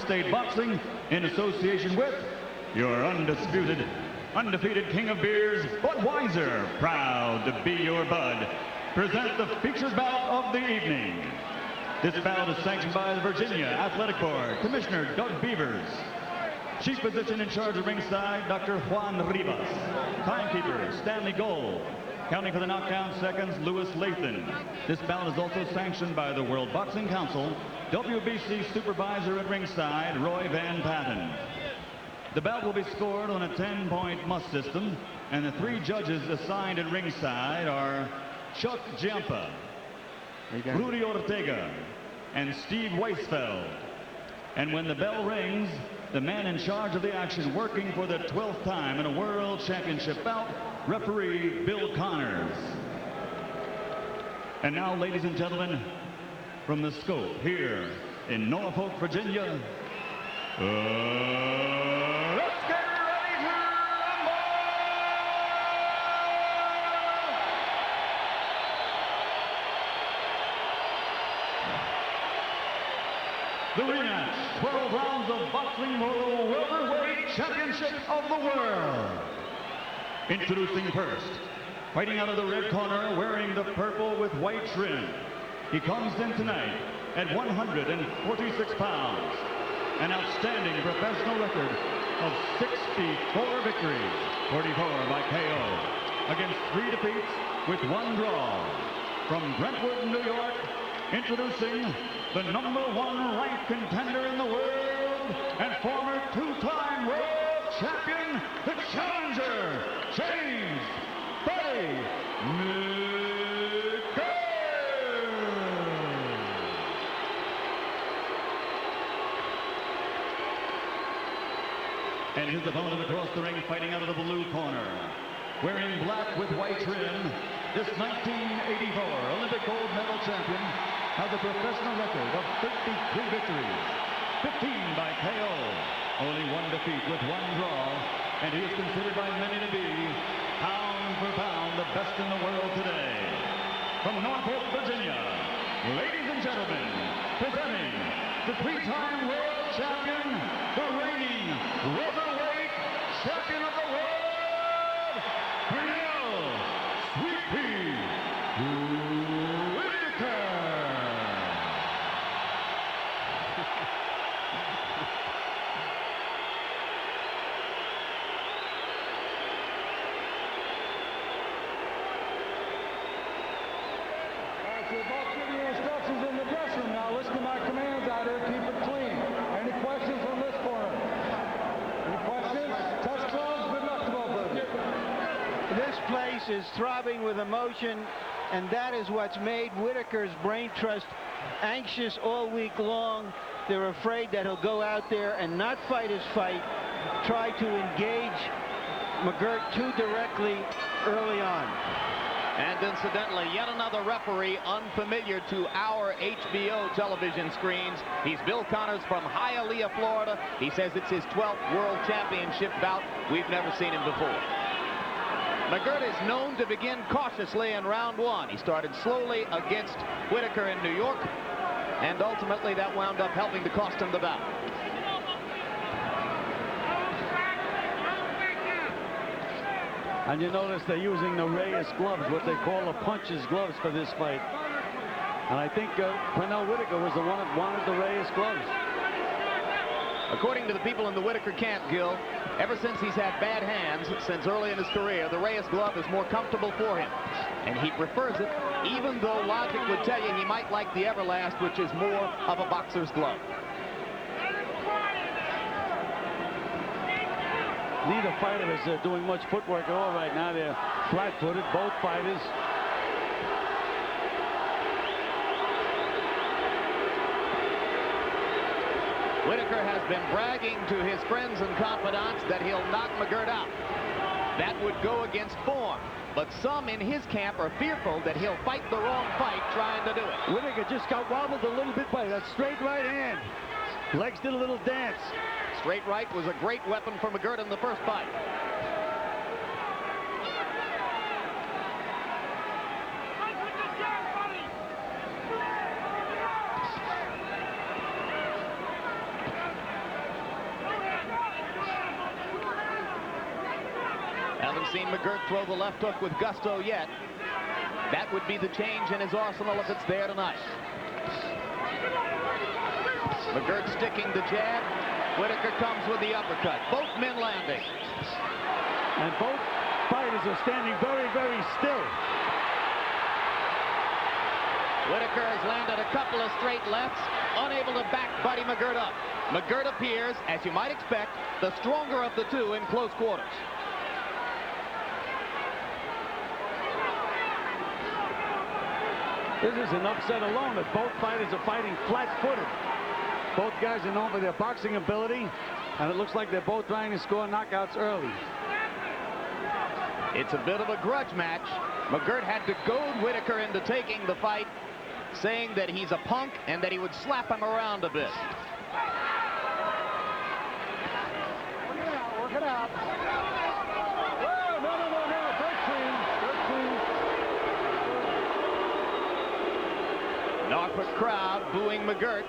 State Boxing, in association with your undisputed, undefeated king of beers, Budweiser, proud to be your bud, present the featured bout of the evening. This bout is sanctioned by the Virginia Athletic Board, Commissioner Doug Beavers. Chief physician in charge of ringside, Dr. Juan Rivas. Timekeeper, Stanley Gold. Counting for the knockdown seconds, Louis Lathan. This bout is also sanctioned by the World Boxing Council, WBC supervisor at ringside, Roy Van Patten. The bout will be scored on a 10-point must system, and the 3 judges assigned at ringside are Chuck Giampa, Rudy Ortega, and Steve Weisfeld. And when the bell rings, the man in charge of the action, working for the 12th time in a world championship bout, referee Bill Connors. And now, ladies and gentlemen, from the Scope here in Norfolk, Virginia, let's get ready to rumble! The rematch, 12 rounds of boxing for the welterweight championship of the world. Introducing first, fighting out of the red corner, wearing the purple with white trim. He comes in tonight at 146 pounds. An outstanding professional record of 64 victories, 44 by KO, against 3 defeats with 1 draw. From Brentwood, New York, introducing the #1 ranked contender in the world and former 2-time world champion, the challenger, James Buddy McGirt. And his opponent across the ring, fighting out of the blue corner, wearing black with white trim, this 1984 Olympic gold medal champion has a professional record of 33 victories, 15 by KO, only 1 defeat with 1 draw, and he is considered by many to be, pound for pound, the best in the world today. From Norfolk, Virginia, ladies and gentlemen, presenting the 3-time world champion, the reigning welterweight champion of the world, Pernell, Sweet Pea Whitaker. We're about to give you instructions in the dressing room now. Listen to my commands out here. Keep it clean. Any questions from this corner? Any questions? Touch gloves. Good luck to both of you. This place is throbbing with emotion, and that is what's made Whitaker's brain trust anxious all week long. They're afraid that he'll go out there and not fight his fight, try to engage McGirt too directly early on. And incidentally, yet another referee unfamiliar to our HBO television screens. He's Bill Connors from Hialeah, Florida. He says it's his 12th World Championship bout. We've never seen him before. McGirt is known to begin cautiously in round 1. He started slowly against Whitaker in New York, and ultimately that wound up helping to cost him the bout. And you notice they're using the Reyes gloves, what they call the puncher's gloves for this fight. And I think Pernell Whitaker was the one that wanted the Reyes gloves. According to the people in the Whitaker camp, Gil, ever since he's had bad hands since early in his career, the Reyes glove is more comfortable for him. And he prefers it, even though logic would tell you he might like the Everlast, which is more of a boxer's glove. Neither fighter is doing much footwork at all right now. They're flat-footed, both fighters. Whitaker has been bragging to his friends and confidants that he'll knock McGirt out. That would go against form, but some in his camp are fearful that he'll fight the wrong fight trying to do it. Whitaker just got wobbled a little bit by that straight right hand. Legs did a little dance. Straight right was a great weapon for McGirt in the first fight. Haven't seen McGirt throw the left hook with gusto yet. That would be the change in his arsenal if it's there tonight. McGirt sticking the jab. Whitaker comes with the uppercut. Both men landing. And both fighters are standing very, very still. Whitaker has landed a couple of straight lefts, unable to back Buddy McGirt up. McGirt appears, as you might expect, the stronger of the two in close quarters. This is an upset alone that both fighters are fighting flat-footed. Both guys are known for their boxing ability, and it looks like they're both trying to score knockouts early. It's a bit of a grudge match. McGirt had to goad Whitaker into taking the fight, saying that he's a punk and that he would slap him around a bit. Work it out. Whoa, no. 13. Norfolk crowd booing McGirt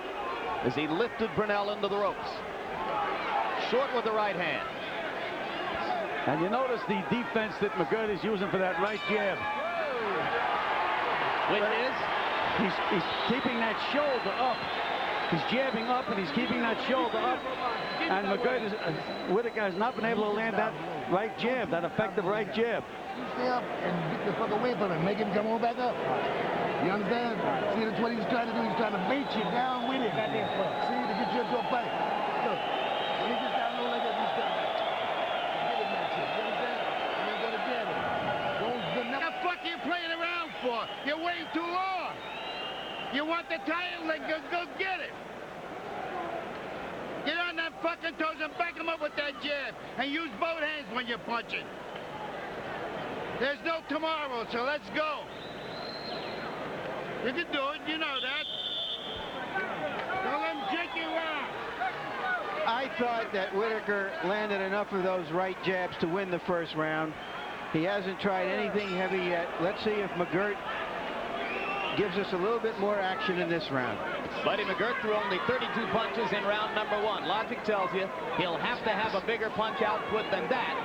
as he lifted Pernell into the ropes. Short with the right hand. And you notice the defense that McGirt is using for that right jab. Which is? He's keeping that shoulder up. He's jabbing up and he's keeping that shoulder up. And Whitaker has not been able to land that right jab, that effective right jab. Stay up and get the fuck away from him. Make him come on back up. You understand? See, that's what he's trying to do. He's trying to bait you down with him. See, to get you into a fight. Look, when he gets down low like that, he's coming back. Get him that shit. You understand? And he's gonna get him. What the fuck are you playing around for? You're waiting too long. You want the title, then go get it. Get on that fucking toes and back him up with that jab. And use both hands when you're punching. There's no tomorrow, so let's go. You can do it, you know that. Don't let him jerk you around. I thought that Whitaker landed enough of those right jabs to win the first round. He hasn't tried anything heavy yet. Let's see if McGirt gives us a little bit more action in this round. Buddy McGirt threw only 32 punches in round number 1. Logic tells you he'll have to have a bigger punch output than that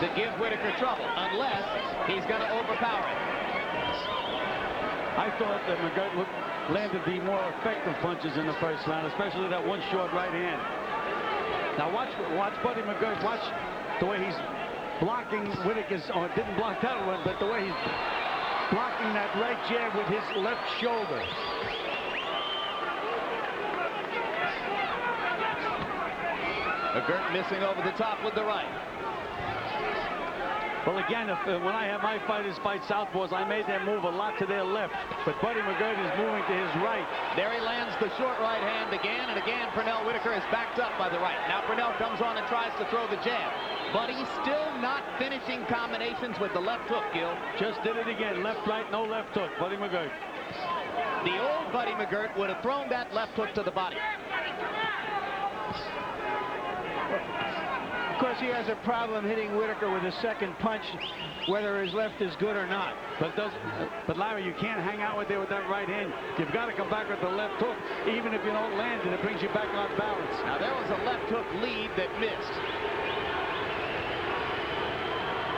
to give Whitaker trouble, unless he's going to overpower him. I thought that McGirt landed the more effective punches in the first round, especially that one short right hand. Now watch Buddy McGirt. Watch the way he's blocking Whitaker's, or didn't block that one, but the way he's blocking that right jab with his left shoulder. McGirt missing over the top with the right. Well, again, when I have my fighters fight southpaws, I made them move a lot to their left, but Buddy McGirt is moving to his right. There he lands the short right hand again, and again Pernell Whitaker is backed up by the right. Now Pernell comes on and tries to throw the jab, but he's still not finishing combinations with the left hook, Gil. Just did it again, left, right, no left hook, Buddy McGirt. The old Buddy McGirt would have thrown that left hook to the body. Of course, he has a problem hitting Whitaker with a second punch, whether his left is good or not. But Larry, you can't hang out with that right hand. You've got to come back with the left hook. Even if you don't land it, it brings you back on balance. Now, there was a left hook lead that missed.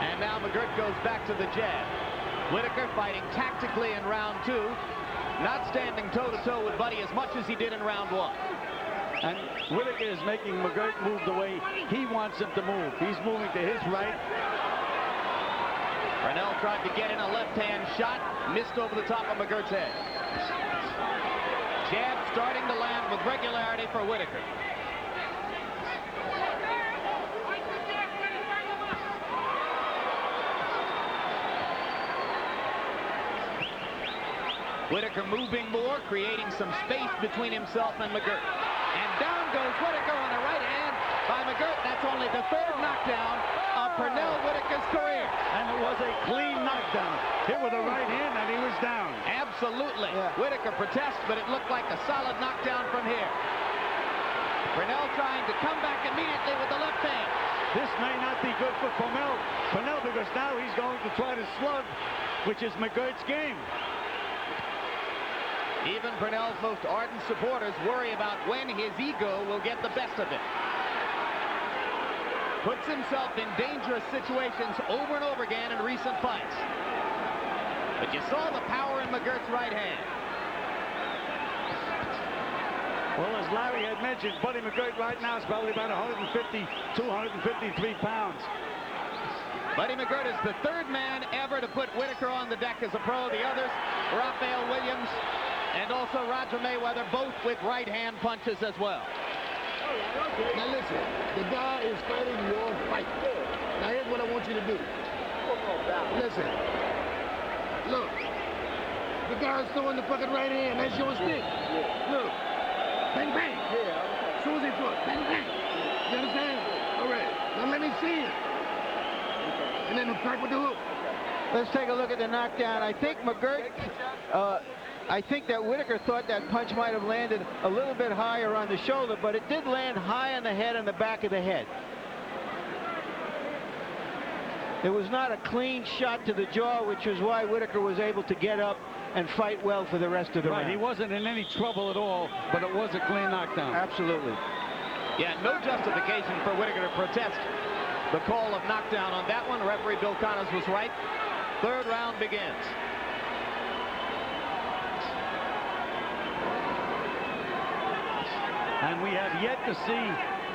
And now McGirt goes back to the jab. Whitaker fighting tactically in round 2, not standing toe-to-toe with Buddy as much as he did in round 1. And Whitaker is making McGirt move the way he wants him to move. He's moving to his right. Pernell tried to get in a left-hand shot, missed over the top of McGirt's head. Jab starting to land with regularity for Whitaker. Whitaker moving more, creating some space between himself and McGirt. And down goes Whitaker on a right hand by McGirt. That's only the third knockdown of Pernell Whitaker's career. And it was a clean knockdown. Hit with a right hand and he was down. Absolutely. Yeah. Whitaker protests, but it looked like a solid knockdown from here. Pernell trying to come back immediately with the left hand. This may not be good for Pernell because now he's going to try to slug, which is McGirt's game. Even Pernell's most ardent supporters worry about when his ego will get the best of him. puts himself in dangerous situations over and over again in recent fights. But you saw the power in McGirt's right hand. Well, as Larry had mentioned, Buddy McGirt right now is probably about 152, 153 pounds. Buddy McGirt is the third man ever to put Whitaker on the deck as a pro. The others, Raphael Williams and also Roger Mayweather, both with right hand punches as well. Now listen, the guy is fighting your fight. Now here's what I want you to do. Listen, look, the guy's throwing the fucking right hand. That's your stick. Look, bang bang. As soon as he throws, bang bang. You understand? All right. Now let me see it. And then crack with the hook. Let's take a look at the knockdown. I think McGirt, I think that Whitaker thought that punch might have landed a little bit higher on the shoulder, but it did land high on the head and the back of the head. It was not a clean shot to the jaw, which is why Whitaker was able to get up and fight well for the rest of the round. He wasn't in any trouble at all, but it was a clean knockdown. Absolutely. Yeah, no justification for Whitaker to protest the call of knockdown on that one. Referee Bill Connors was right. Third round begins. And we have yet to see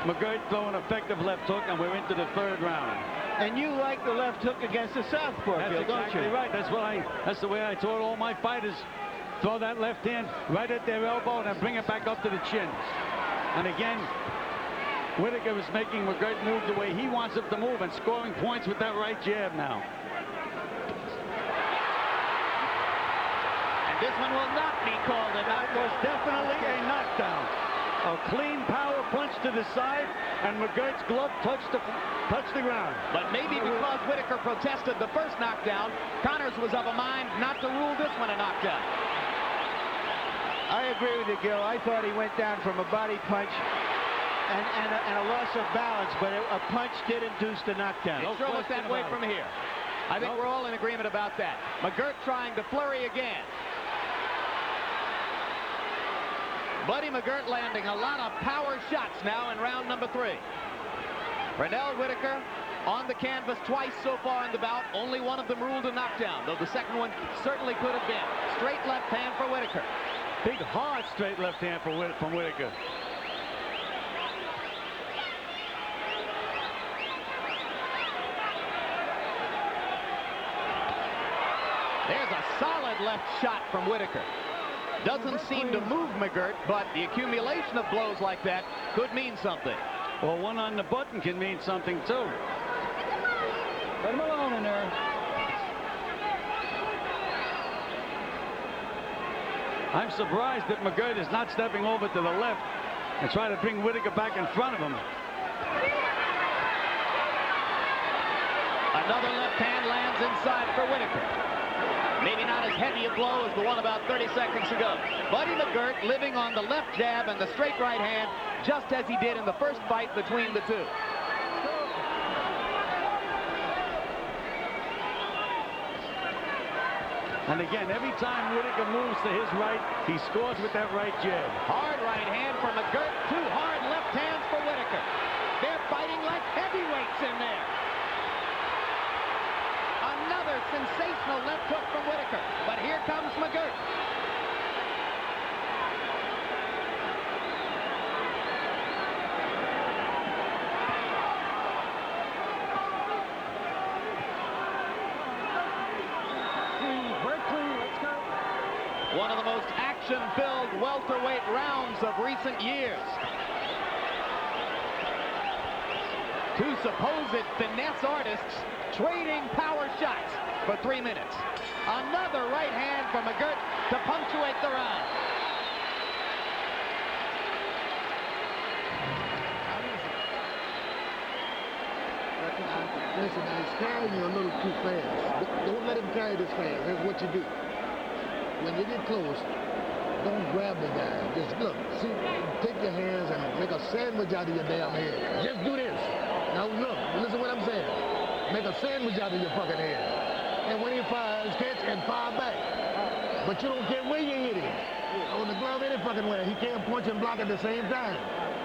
McGirt throw an effective left hook, and we're into the third round. And you like the left hook against the southpaw, That's Phil, don't exactly you? right. That's the way I taught all my fighters. Throw that left hand right at their elbow and then bring it back up to the chin. And again, Whitaker is making McGirt move the way he wants him to move and scoring points with that right jab now. And this one will not be called a knockdown. That was definitely a knockdown. A clean power punch to the side, and McGirt's glove touched the ground. But maybe because Whitaker protested the first knockdown, Connors was of a mind not to rule this one a knockdown. I agree with you, Gil. I thought he went down from a body punch and a loss of balance, but a punch did induce the knockdown. It sure looks that way from here. I think we're all in agreement about that. McGirt trying to flurry again. Buddy McGirt landing a lot of power shots now in round number 3. Pernell Whitaker on the canvas twice so far in the bout. Only one of them ruled a knockdown, though the second one certainly could have been. Straight left hand for Whitaker. Big, hard straight left hand from Whitaker. There's a solid left shot from Whitaker. Doesn't seem to move McGirt, but the accumulation of blows like that could mean something. Well, one on the button can mean something, too. Let him alone in there. I'm surprised that McGirt is not stepping over to the left and trying to bring Whitaker back in front of him. Another left hand lands inside for Whitaker. Maybe not as heavy a blow as the one about 30 seconds ago. Buddy McGirt living on the left jab and the straight right hand, just as he did in the first fight between the two. And again, every time Whitaker moves to his right, he scores with that right jab. Hard right hand for McGirt, 2 hard left hands for Whitaker. They're fighting like heavyweights in there. Another sensational left hook from Whitaker, but here comes McGirt. One of the most action-filled welterweight rounds of recent years. Two supposed finesse artists trading power shots for 3 minutes. Another right hand from McGirt to punctuate the round. Listen, he's carrying you a little too fast. Don't let him carry this fast. Here's what you do. When you get close, don't grab the guy. Just look, see, take your hands and make a sandwich out of your damn head. Just do this. Now look, listen what I'm saying. Make a sandwich out of your fucking head. And when he fires, catch and fire back. But you don't care where you hit him. On the glove, any fucking way. He can't punch and block at the same time.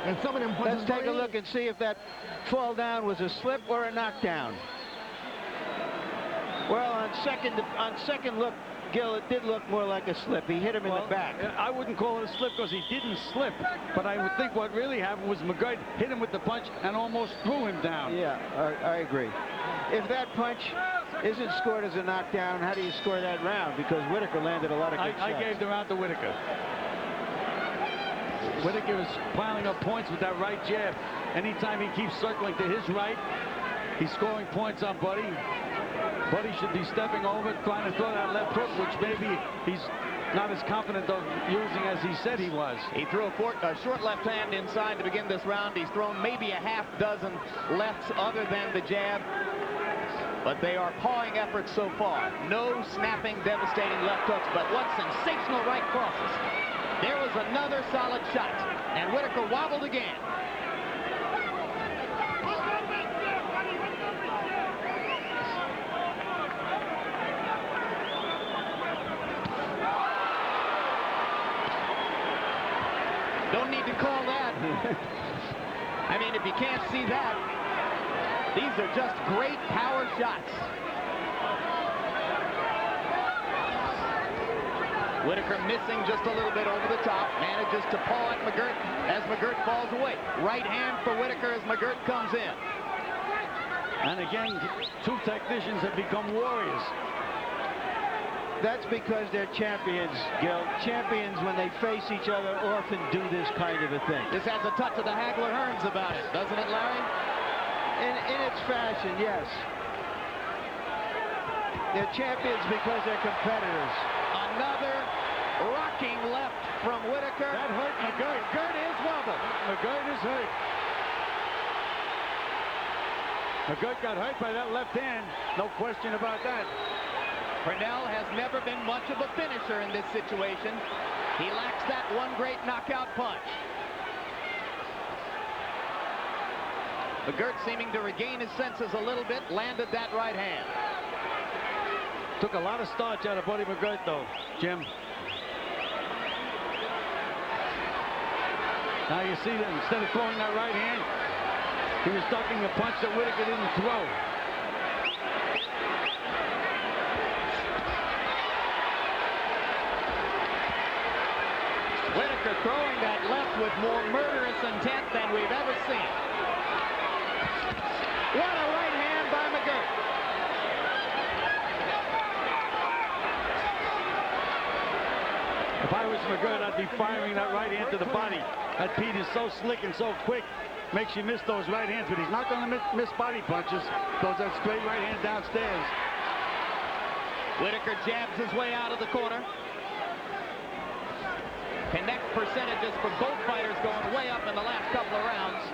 And some of them punches. Let's take a look and see if that fall down was a slip or a knockdown. Well, on second look, Gil, it did look more like a slip. He hit him in the back. I wouldn't call it a slip because he didn't slip, but I would think what really happened was McGirt hit him with the punch and almost threw him down. Yeah, I agree. If that punch isn't scored as a knockdown, how do you score that round? Because Whitaker landed a lot of good shots. I gave the round to Whitaker. Whitaker is piling up points with that right jab. Anytime he keeps circling to his right, he's scoring points on Buddy. Buddy should be stepping over, trying to throw that left hook, which maybe he's not as confident of using as he said he was. He threw a short left hand inside to begin this round. He's thrown maybe a half dozen lefts other than the jab. But they are pawing efforts so far. No snapping, devastating left hooks, but what sensational right crosses. There was another solid shot, and Whitaker wobbled again. Don't need to call that. I mean, if you can't see that, these are just great power shots. Whitaker missing just a little bit over the top. Manages to paw at McGirt as McGirt falls away. Right hand for Whitaker as McGirt comes in. And again, two technicians have become warriors. That's because they're champions, Gil. Champions, when they face each other, often do this kind of a thing. This has a touch of the Hagler-Hearns about it, doesn't it, Larry? In its fashion, yes. They're champions because they're competitors. Another rocking left from Whitaker. That hurt McGirt. McGirt is wobbled. McGirt is hurt. McGirt got hurt by that left hand. No question about that. Pernell has never been much of a finisher in this situation. He lacks that one great knockout punch. McGirt seeming to regain his senses a little bit, landed that right hand. Took a lot of starch out of Buddy McGirt, though, Jim. Now you see that instead of throwing that right hand, he was ducking a punch that Whitaker didn't throw. Whitaker throwing that left with more murderous intent than we've ever seen. What a right hand by McGirt. If I was McGirt, I'd be firing that right hand to the body. That Pete is so slick and so quick, makes you miss those right hands, but he's not going to miss body punches. Throws that straight right hand downstairs. Whitaker jabs his way out of the corner. Connect percentages for both fighters going way up in the last couple of rounds.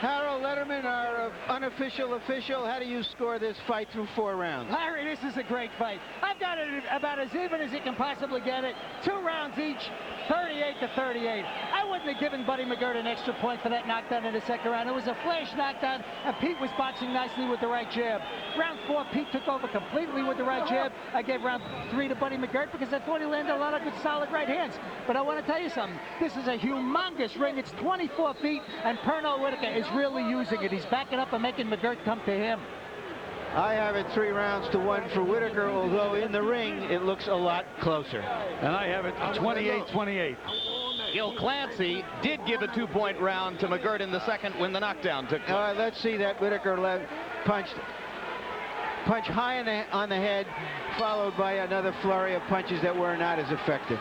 Harold Letterman, our unofficial official, how do you score this fight through 4 rounds? Larry, this is a great fight. I've got it about as even as you can possibly get it. 2 rounds each, 38-38. I wouldn't have given Buddy McGirt an extra point for that knockdown in the second round. It was a flash knockdown, and Pete was boxing nicely with the right jab. Round 4, Pete took over completely with the right jab. I gave round 3 to Buddy McGirt because I thought he landed a lot of good, solid right hands. But I want to tell you something. This is a humongous ring. It's 24 feet, and Pernell Whitaker is really using it. He's backing up and making McGirt come to him. I have it 3 rounds to 1 for Whitaker, although in the ring it looks a lot closer. And I have it 28-28. Gil Clancy did give a 2-point round to McGirt in the second when the knockdown took place. Let's see that Whitaker punch high on the head, followed by another flurry of punches that were not as effective.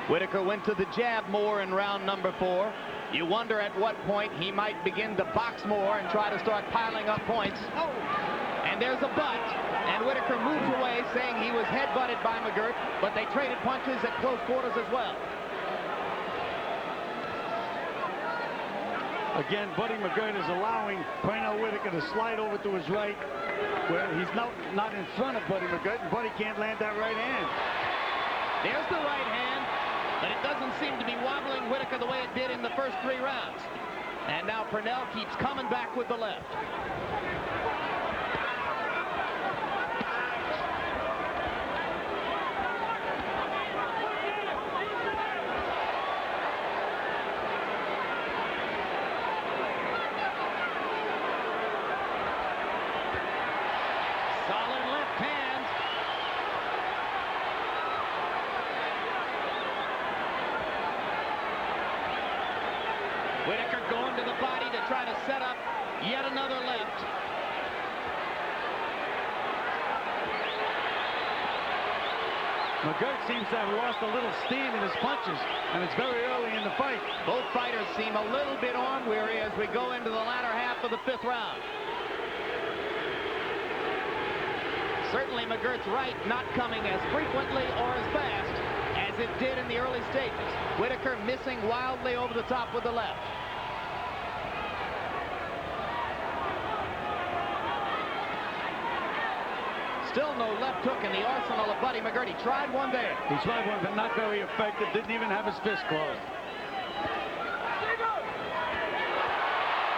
Whitaker went to the jab more in round number 4. You wonder at what point he might begin to box more and try to start piling up points. And there's a butt, and Whitaker moves away, saying he was head-butted by McGirt, but they traded punches at close quarters as well. Again, Buddy McGirt is allowing Pernell Whitaker to slide over to his right, where he's not in front of Buddy McGirt, and Buddy can't land that right hand. There's the right hand. but it doesn't seem to be wobbling Whitaker the way it did in the first 3 rounds. And now Pernell keeps coming back with the left. Solid left hand. Whitaker going to the body to try to set up yet another left. McGirt seems to have lost a little steam in his punches, and it's very early in the fight. Both fighters seem a little bit arm weary as we go into the latter half of the 5th round. Certainly McGirt's right not coming as frequently or as fast as it did in the early stages. Whitaker missing wildly over the top with the left. Still no left hook in the arsenal of Buddy McGirt. He tried one there. He tried one, but not very effective. Didn't even have his fist closed.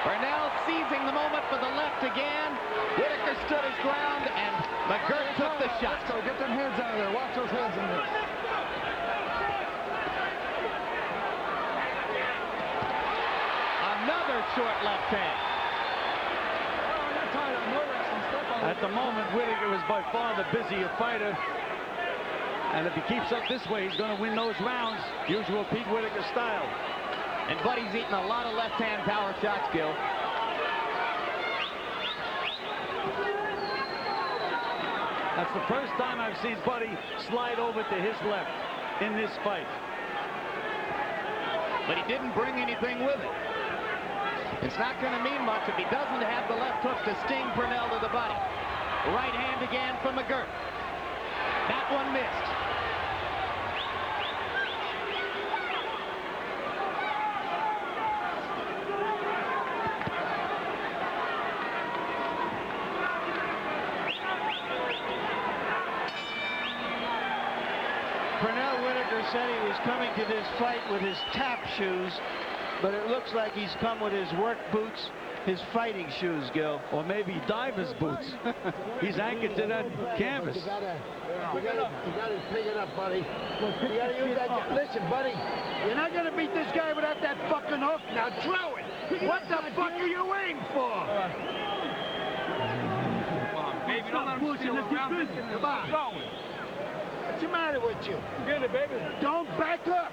Pernell seizing the moment for the left again. Whitaker stood his ground, and McGirt took the shot. Let's go. Get them hands out of there. Watch those hands in there. Another short left hand. At the moment, Whitaker is by far the busier fighter. And if he keeps up this way, he's going to win those rounds. Usual Pete Whitaker style. And Buddy's eating a lot of left-hand power shots, Gil. That's the first time I've seen Buddy slide over to his left in this fight. But he didn't bring anything with it. It's not going to mean much if he doesn't have the left hook to sting Pernell to the body. Right hand again from McGirt. That one missed. Pernell Whitaker said he was coming to this fight with his tap shoes, but it looks like he's come with his work boots, his fighting shoes, Gil. Or maybe diver's boots. He's anchored to that canvas. You gotta pick it up, buddy. You gotta use that. Listen, buddy, you're not gonna beat this guy without that fucking hook. Now throw it. What the fuck are you waiting for? Baby, don't let him steal around. Come on. What's the matter with you? Get it, baby. Don't back up.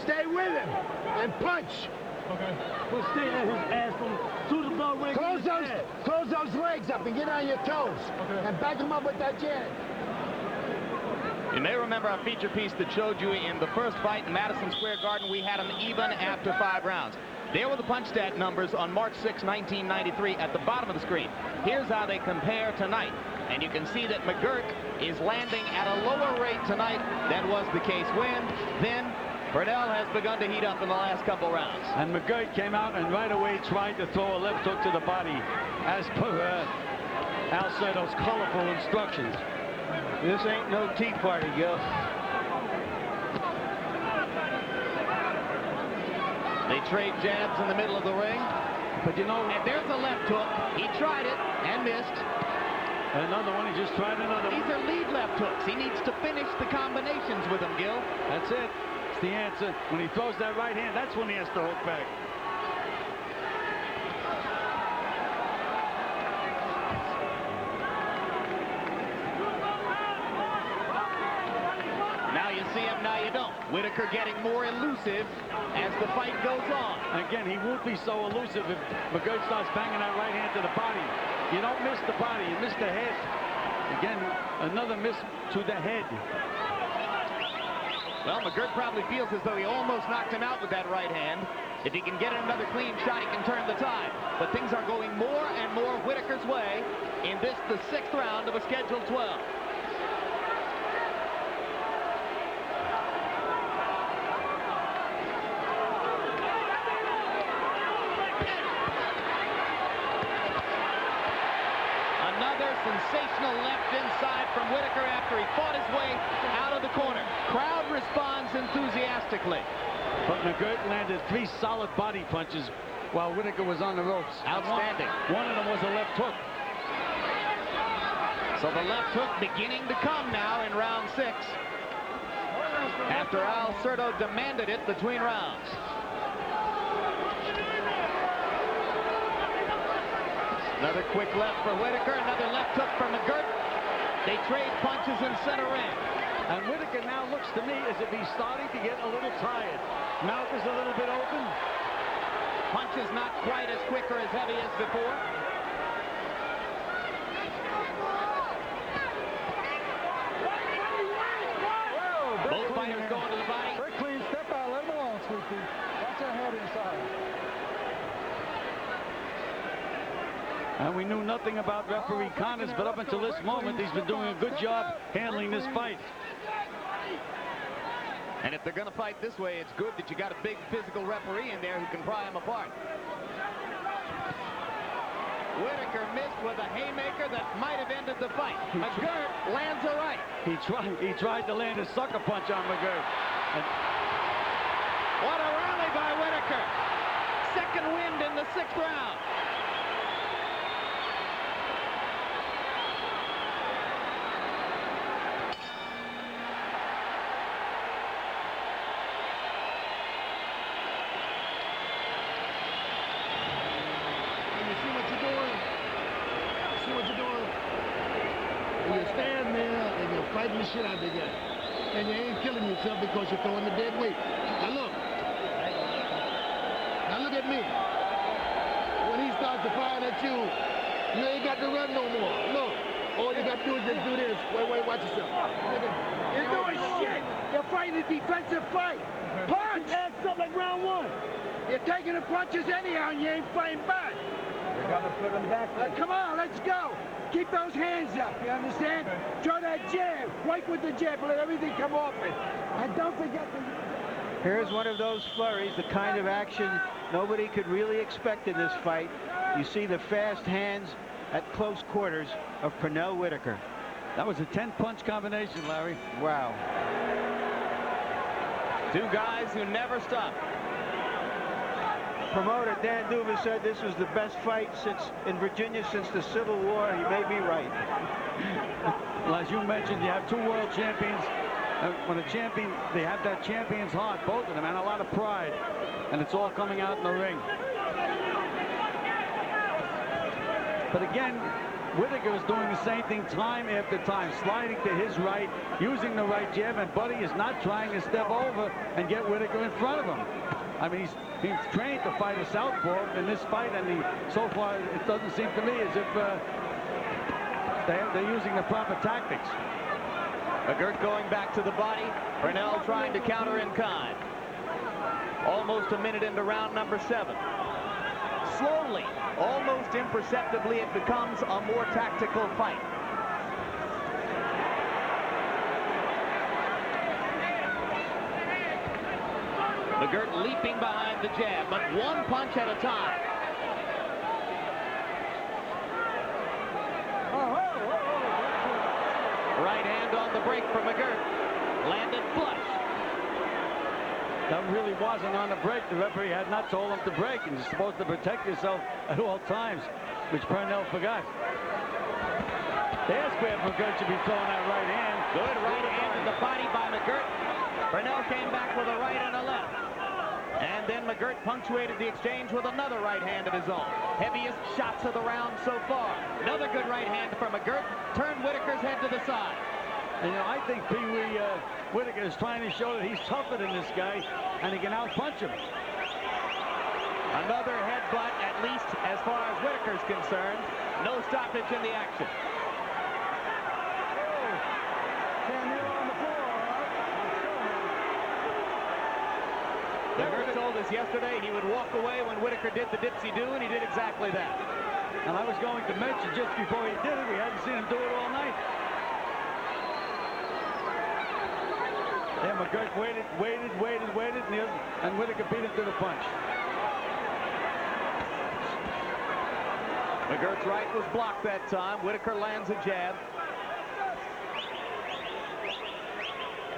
Stay with him and punch. Okay. We'll stay at his ass to the bell ring. Close those legs up and get on your toes. Okay. And back him up with that jab. You may remember our feature piece that showed you in the first fight in Madison Square Garden. We had them even after 5 rounds. There were the punch stat numbers on March 6, 1993 at the bottom of the screen. Here's how they compare tonight. And you can see that McGirt is landing at a lower rate tonight than was the case when. Then Pernell has begun to heat up in the last couple rounds. And McGirt came out and right away tried to throw a left hook to the body, as per Al Cerdo's colorful instructions. This ain't no tea party, Gil. They trade jabs in the middle of the ring. But you know, And there's a left hook. He tried it and missed. another one, he just tried another one. These are lead left hooks. He needs to finish the combinations with them, Gil. That's it. It's the answer. When he throws that right hand, that's when he has to hook back. Now you see him, now you don't. Whitaker getting more elusive as the fight goes on. Again, he won't be so elusive if McGirt starts banging that right hand to the body. You don't miss the body, you miss the head. Again, another miss to the head. Well, McGirt probably feels as though he almost knocked him out with that right hand. If he can get another clean shot, he can turn the tide. But things are going more and more Whitaker's way in this, the 6th round of a scheduled 12. Another sensational left inside from Whitaker after he fought his way out of the corner. Crowd responds enthusiastically. But McGirt landed 3 solid body punches while Whitaker was on the ropes. Outstanding. One of them was a left hook. So the left hook beginning to come now in round 6. After Al Certo demanded it between rounds. Another quick left for Whitaker, another left hook for McGirt. They trade punches in center ring. And Whitaker now looks to me as if he's starting to get a little tired. Mouth is a little bit open. Punches not quite as quick or as heavy as before. Both fighters going to the body. Very clean step out. Let him alone, Sweetie. Watch that head inside. And we knew nothing about referee Connors, but up until this moment, he's been doing a good job handling this fight. And if they're going to fight this way, it's good that you got a big physical referee in there who can pry them apart. Whitaker missed with a haymaker that might have ended the fight. McGirt lands a right. He tried to land a sucker punch on McGirt. And what a rally by Whitaker. Second wind in the 6th round. Fighting the shit out of the guy. And you ain't killing yourself because you're throwing the dead weight. Now look. Now look at me. When he starts to fire at you, you ain't got to run no more. Look. All you got to do is just do this. Wait, watch yourself. You're doing shit. You're fighting a defensive fight. Punch! Add something like round 1. You're taking the punches anyhow and you ain't fighting back. You got to put him back. Come on, let's go. Keep those hands up, you understand? Throw that jab, right with the jab, let everything come off it. And don't forget the... Here's one of those flurries, the kind of action nobody could really expect in this fight. You see the fast hands at close quarters of Pernell Whitaker. that was a 10-punch combination, Larry. Wow. 2 guys who never stop. Promoter Dan Duva said this was the best fight in Virginia since the Civil War. He may be right. Well, as you mentioned, you have 2 world champions. When a champion, they have that champion's heart, both of them, and a lot of pride. And it's all coming out in the ring. But again, Whitaker is doing the same thing time after time, sliding to his right, using the right jab, and Buddy is not trying to step over and get Whitaker in front of him. I mean, he's trained to fight a southpaw in this fight, and so far it doesn't seem to me as if they're using the proper tactics. McGirt going back to the body. Pernell trying to counter in kind. Almost a minute into round number 7. Slowly, almost imperceptibly, it becomes a more tactical fight. McGirt leaping behind the jab, but 1 punch at a time. Right hand on the break for McGirt. Landed flush. That really wasn't on the break. The referee had not told him to break, and you're supposed to protect yourself at all times, which Pernell forgot. There's where McGirt should be throwing that right hand. Good right hand in the body by McGirt. Pernell came back with a right and a left. And then McGirt punctuated the exchange with another right hand of his own. Heaviest shots of the round so far. Another good right hand from McGirt. Turned Whitaker's head to the side. And, you know, I think Pee Wee Whitaker is trying to show that he's tougher than this guy, and he can outpunch him. Another headbutt, at least as far as Whitaker's concerned. No stoppage in the action. McGirt told us yesterday he would walk away when Whitaker did the dipsy-do, and he did exactly that. And I was going to mention just before he did it, we hadn't seen him do it all night. Yeah, McGirt waited, and Whitaker beat him to the punch. McGirt's right was blocked that time. Whitaker lands a jab.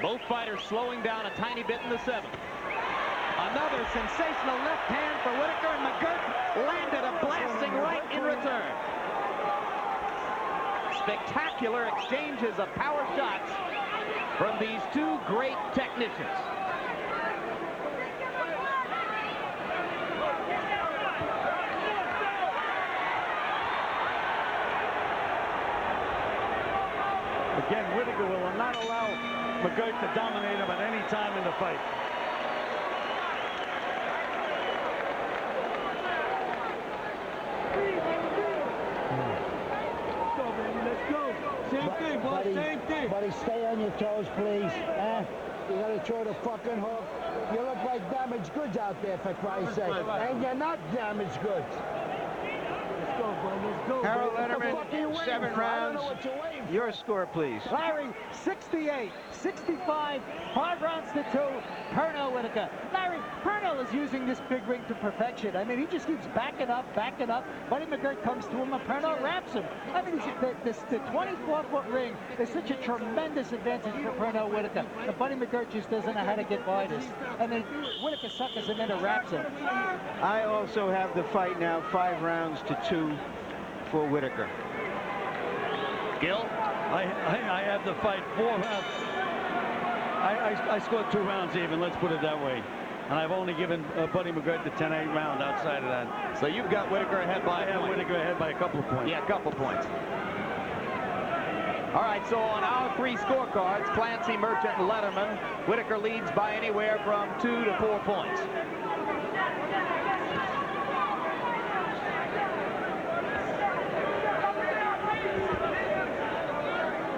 Both fighters slowing down a tiny bit in the 7th. Another sensational left hand for Whitaker, and McGirt landed a blasting right in return. Spectacular exchanges of power shots from these two great technicians. Again, Whitaker will not allow McGirt to dominate him at any time in the fight. Same thing, boy, buddy, same thing. Buddy, stay on your toes, please. You gotta throw the fucking hook. You look like damaged goods out there, for Christ's sake. And you're not damaged goods. Let's go, bro. Let's go. Harold What the Letterman, fuck are you waiting 7 for? I don't rounds. know what you're waiting for. Your score, please. Larry, 68, 65, 5 rounds to 2. Pernell Whitaker. Larry, Pernell is using this big ring to perfection. I mean, he just keeps backing up, backing up. Buddy McGirt comes to him, and Pernell wraps him. I mean, the 24-foot ring is such a tremendous advantage for Pernell Whitaker. And Buddy McGirt just doesn't know how to get by this. And then Whitaker suckers him in and wraps him. I also have the fight now 5 rounds to 2 for Whitaker. Gil? I have the fight 4 rounds. I scored 2 rounds even, let's put it that way. And I've only given Buddy McGirt the 10-8 round outside of that. So you've got Whitaker ahead by a point. Whitaker ahead by a couple of points. Yeah, a couple points. All right, so on our 3 scorecards, Clancy, Merchant, and Letterman, Whitaker leads by anywhere from 2 to 4 points.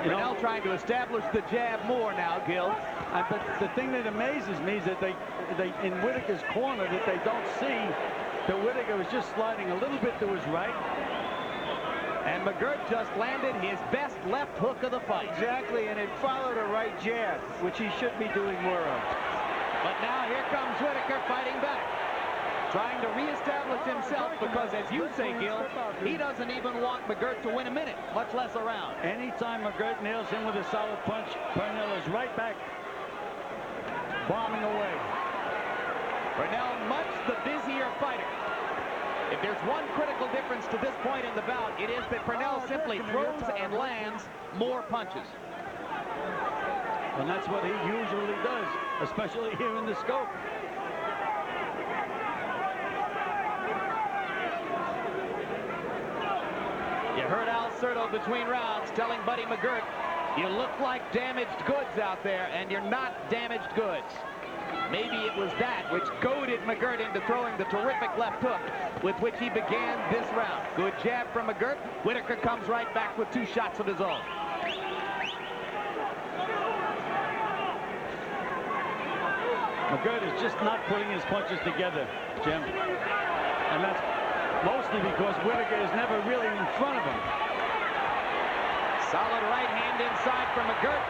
Pernell trying to establish the jab more now, Gil. But the thing that amazes me is that they in Whitaker's corner, that they don't see that Whitaker is just sliding a little bit to his right. And McGirt just landed his best left hook of the fight. Exactly, and it followed a right jab, which he should be doing more of. But now here comes Whitaker fighting back, trying to reestablish himself because, as you say, Gil, he doesn't even want McGirt to win a minute, much less a round. Anytime McGirt nails him with a solid punch, Pernell is right back, bombing away. Pernell, much the busier fighter. If there's one critical difference to this point in the bout, it is that Pernell simply throws and lands more punches. And that's what he usually does, especially here in the scope. You heard Al Certo between rounds telling Buddy McGirt, you look like damaged goods out there, and you're not damaged goods. Maybe it was that which goaded McGirt into throwing the terrific left hook with which he began this round. Good jab from McGirt. Whitaker comes right back with 2 shots of his own. McGirt is just not putting his punches together, Jim. And that's mostly because Whitaker is never really in front of him. Solid right hand inside from McGirt,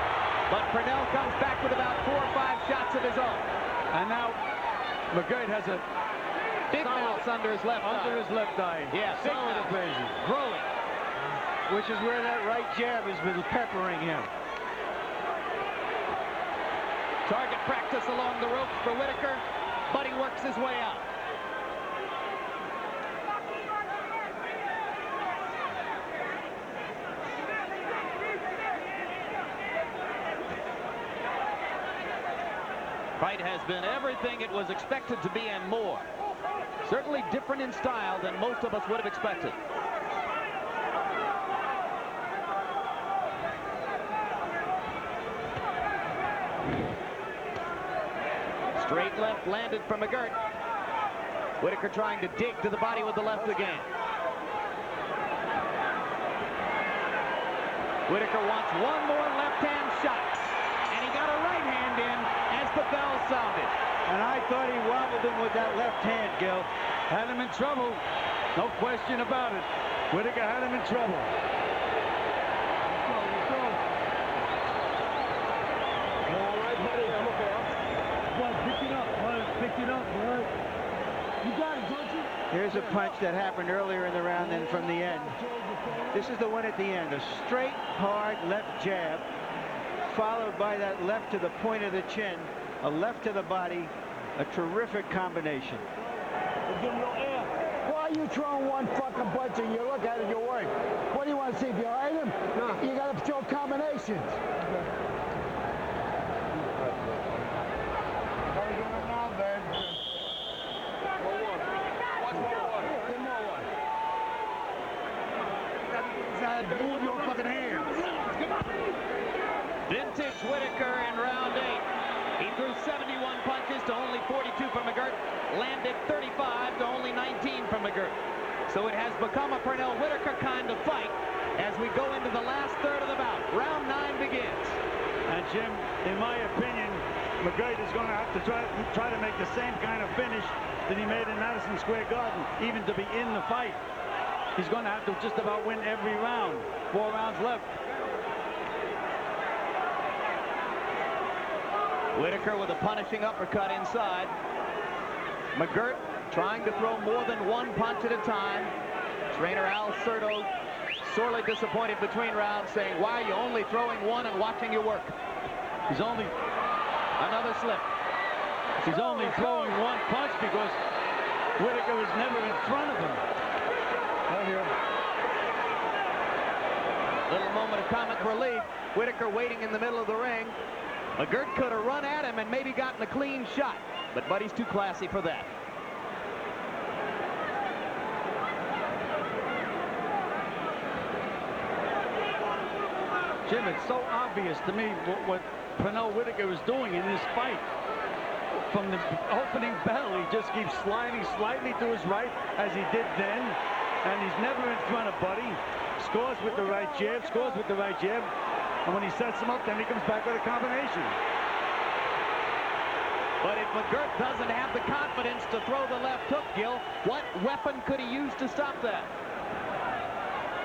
but Pernell comes back with about 4 or 5 shots of his own. And now McGirt has a big mouse under his left eye. Under his left eye. Yeah, solid evasion. Growing. Which is where that right jab has been peppering him. Target practice along the ropes for Whitaker. Buddy works his way out. Fight has been everything it was expected to be and more. Certainly different in style than most of us would have expected. Straight left landed from McGirt. Whitaker trying to dig to the body with the left again. Whitaker wants one more left-hand shot. And he got a right hand in as the bell sounded. And I thought he wobbled him with that left hand, Gil. Had him in trouble. No question about it. Whitaker had him in trouble. All right, buddy. I'm okay. Pick it up, bud. Pick it up, bud. You got it, don't you? Here's a punch that happened earlier in the round and from the end. This is the one at the end. A straight, hard left jab, followed by that left to the point of the chin, a left to the body, a terrific combination. Why are you throwing one fucking punch and you look at it, you work? What do you want to see? If you hide him, you got to throw combinations. Move your fucking hands. Vintage Whitaker in round 8. He threw 71 punches to only 42 from McGirt, landed 35 to only 19 from McGirt. So it has become a Pernell Whitaker kind of fight as we go into the last third of the bout. Round 9 begins. And Jim, in my opinion, McGirt is going to have to try to make the same kind of finish that he made in Madison Square Garden, even to be in the fight. He's going to have to just about win every round. 4 rounds left. Whitaker with a punishing uppercut inside. McGirt trying to throw more than one punch at a time. Trainer Al Certo sorely disappointed between rounds, saying, why are you only throwing one and watching you work? He's only another slip. He's only throwing one punch because Whitaker is never in front of him. Little moment of comic relief. Whitaker waiting in the middle of the ring. McGirt could have run at him and maybe gotten a clean shot, but Buddy's too classy for that. Jim, it's so obvious to me what Pernell Whitaker is doing in this fight. From the opening bell, he just keeps sliding slightly to his right, as he did then, and he's never in front of Buddy. Scores with the right jab, and when he sets him up, then he comes back with a combination. But if McGirt doesn't have the confidence to throw the left hook, Gil, what weapon could he use to stop that?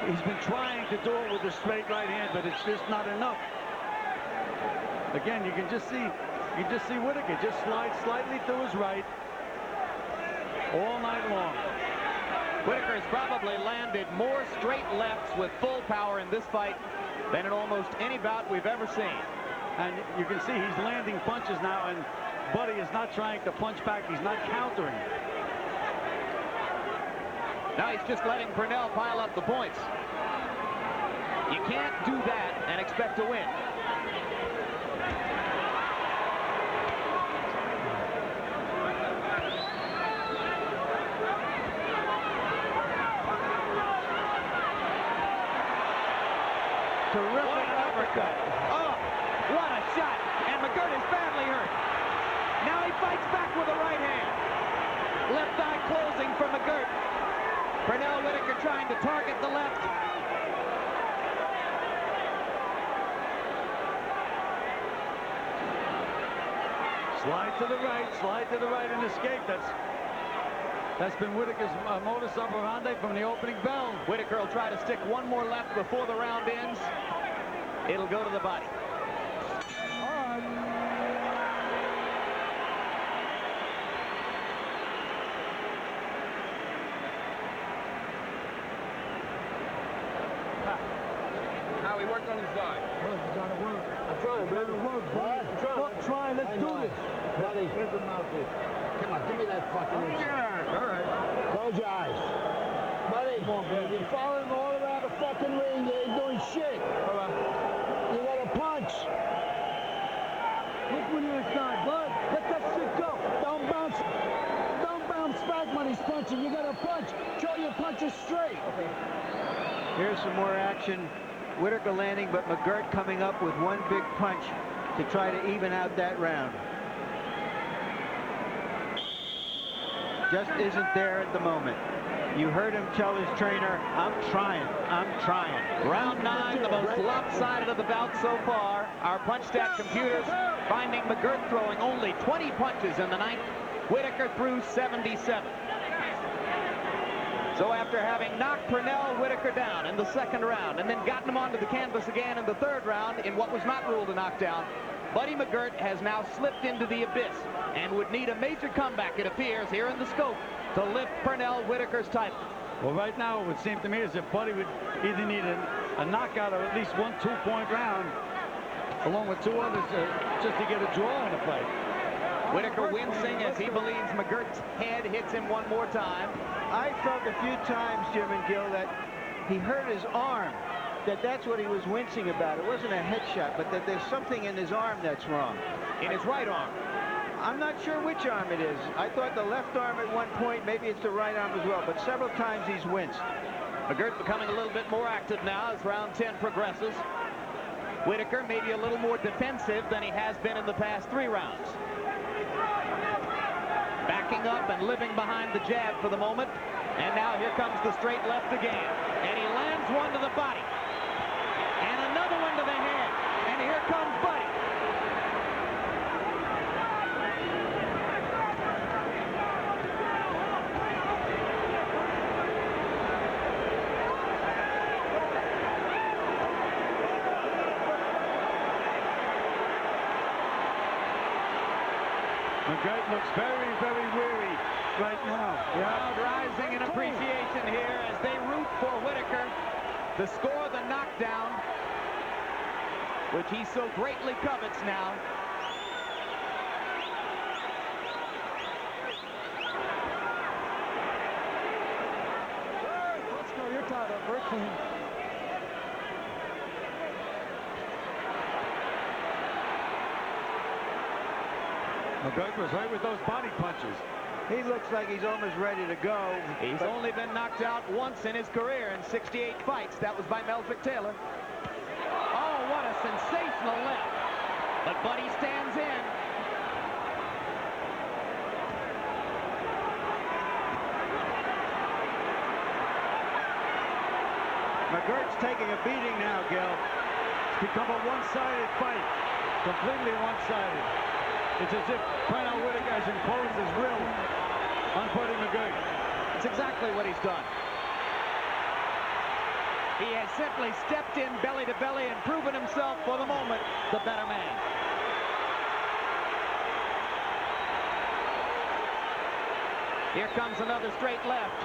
He's been trying to do it with a straight right hand, but it's just not enough. Again, you can just see Whitaker just slide slightly to his right all night long. Whitaker has probably landed more straight lefts with full power in this fight than in almost any bout we've ever seen. And you can see he's landing punches now, and Buddy is not trying to punch back. He's not countering. Now he's just letting Pernell pile up the points. You can't do that and expect to win. Terrific uppercut. Oh, what a shot. And McGirt is badly hurt. Now he fights back with the right hand. Left eye closing for McGirt. Pernell Whitaker trying to target the left. Slide to the right and escape. That's been Whitaker's modus operandi from the opening bell. Whitaker will try to stick one more left before the round ends. It'll go to the body. How he worked on his side. He's got to work. I'm trying, brother. Stop trying. Let's do this. Buddy, here's the mouth. Come on, give me that fucking inch. Yeah, all right. Close your eyes. Buddy, come on, baby. You're following all around the fucking ring. You ain't doing shit. All right. You got to punch. Look when you're inside, bud. Let that shit go. Don't bounce back when he's punching. You got to punch. Throw your punches straight. Here's some more action. Whitaker landing, but McGirt coming up with one big punch to try to even out that round. Just isn't there at the moment. You heard him tell his trainer, I'm trying. Round 9, the most lopsided of the bout so far. Our punch stat computers finding McGirt throwing only 20 punches in the ninth. Whitaker threw 77. So after having knocked Pernell Whitaker down in the second round and then gotten him onto the canvas again in the third round in what was not ruled a knockdown, Buddy McGirt has now slipped into the abyss and would need a major comeback, it appears, here in the scope to lift Pernell Whitaker's title? Well, right now, it would seem to me as if Buddy would either need a knockout or at least 1 2-point round, along with 2 others, just to get a draw in the fight. Whitaker wincing as he believes McGirt's head hits him one more time. I felt a few times, Jim and Gil, that he hurt his arm, that's what he was wincing about. It wasn't a headshot, but that there's something in his arm that's wrong. In his right arm. I'm not sure which arm it is. I thought the left arm at one point, maybe it's the right arm as well, but several times he's winced. McGirt becoming a little bit more active now as round 10 progresses. Whitaker maybe a little more defensive than he has been in the past 3 rounds. Backing up and living behind the jab for the moment. And now here comes the straight left again. And he lands one to the body. And another one to the head. And here comes Buddy. McGirt looks very, very weary right now. Crowd rising in appreciation here as they root for Whitaker to score the knockdown, which he so greatly covets now. Let's go. You're tied up, Rick. McGirt was right with those body punches. He looks like he's almost ready to go. He's only been knocked out once in his career in 68 fights. That was by Meldrick Taylor. Oh, what a sensational left. But Buddy stands in. McGirt's taking a beating now, Gil. It's become a one-sided fight. Completely one-sided. It's as if Pernell Whitaker has imposed his will on Buddy McGirt. That's exactly what he's done. He has simply stepped in belly to belly and proven himself for the moment the better man. Here comes another straight left.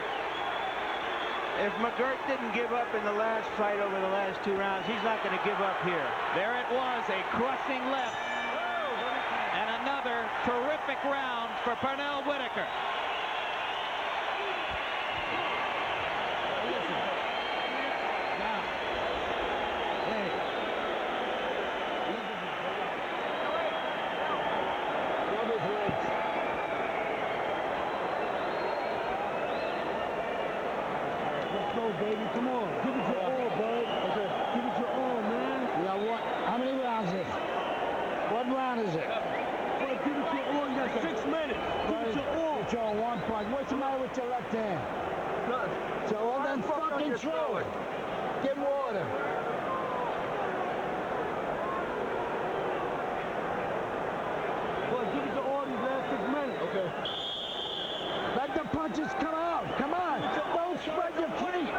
If McGirt didn't give up in the last fight over the last 2 rounds, he's not going to give up here. There it was, a crushing left. And another terrific round for Pernell Whitaker. Baby, come on. Give it your all, bud. Okay. Give it your all, man. Yeah, what? How many rounds is it? What round is it? Well, give it your all. You got 6 minutes. Give it your all. It's on 1 punch. What's the matter with your left hand? None. So, well, then fucking throw it. Get water. Well, give it to all these last 6 minutes. Okay. Let the punches come out. Come on. Don't spread your feet.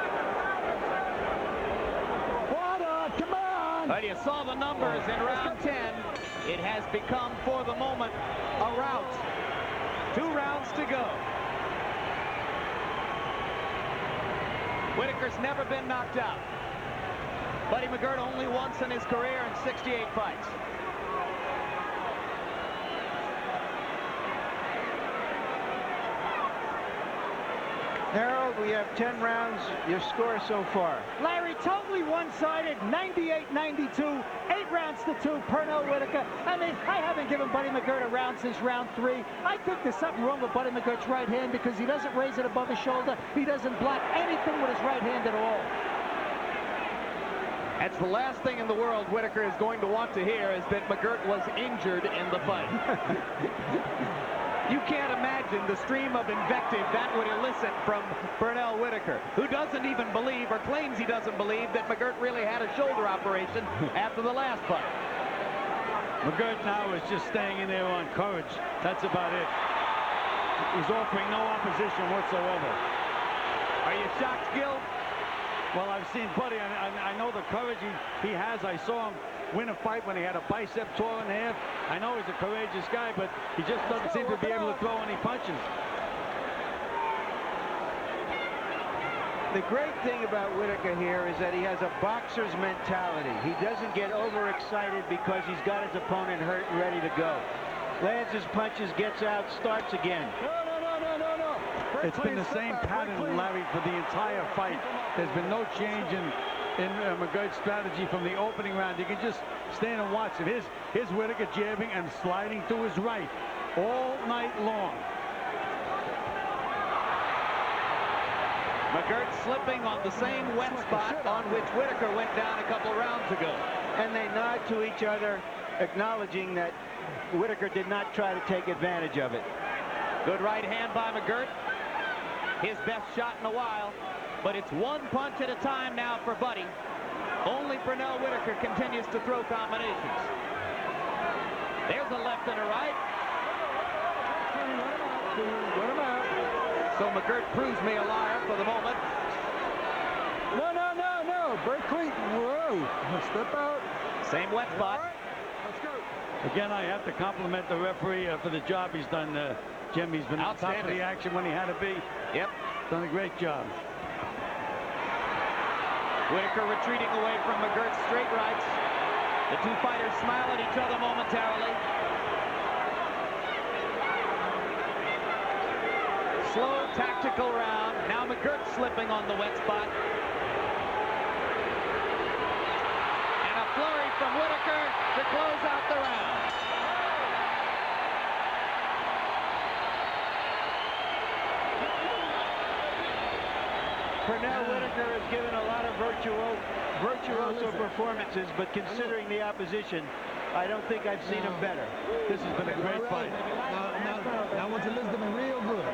Water, come on. But you saw the numbers in round 10. It has become, for the moment, a rout. 2 rounds to go. Whitaker's never been knocked out. Buddy McGirt only once in his career in 68 fights. Harold, we have 10 rounds. Your score so far? Larry, totally one-sided, 98-92, 8 rounds to 2, Pernell Whitaker. I mean, I haven't given Buddy McGirt a round since round 3. I think there's something wrong with Buddy McGirt's right hand because he doesn't raise it above his shoulder. He doesn't block anything with his right hand at all. That's the last thing in the world Whitaker is going to want to hear, is that McGirt was injured in the fight. You can't imagine the stream of invective that would elicit from Pernell Whitaker, who doesn't even believe, or claims he doesn't believe, that McGirt really had a shoulder operation after the last fight. McGirt now is just staying in there on courage. That's about it. He's offering no opposition whatsoever. Are you shocked, Gil? Well, I've seen Buddy. I know the courage he has. I saw him win a fight when he had a bicep torn in half. I know he's a courageous guy, but he just doesn't seem to be able to throw any punches. The great thing about Whitaker here is that he has a boxer's mentality. He doesn't get overexcited because he's got his opponent hurt and ready to go. Lands his punches, gets out, starts again. No. It's been the same pattern, Larry, for the entire fight. There's been no change in McGirt's strategy from the opening round. You can just stand and watch it. Here's Whitaker jabbing and sliding to his right all night long. McGirt slipping on the same wet spot on which Whitaker went down a couple rounds ago. And they nod to each other, acknowledging that Whitaker did not try to take advantage of it. Good right hand by McGirt. His best shot in a while. But it's one punch at a time now for Buddy. Only Pernell Whitaker continues to throw combinations. There's a left and a right. So McGirt proves me a liar for the moment. No. Break clean. Whoa. Step out. Same wet spot. Let's go. Again, I have to compliment the referee for the job he's done, Jim. He's been on top of the action when he had to be. Yep. Done a great job. Whitaker retreating away from McGirt's straight rights. The two fighters smile at each other momentarily. Slow, tactical round. Now McGirt slipping on the wet spot. And a flurry from Whitaker to close out the round. Pernell Whitaker has given a lot of virtuoso performances, but considering the opposition, I don't think I've seen him better. This has been a great fight. Now I want you to listen to me real good.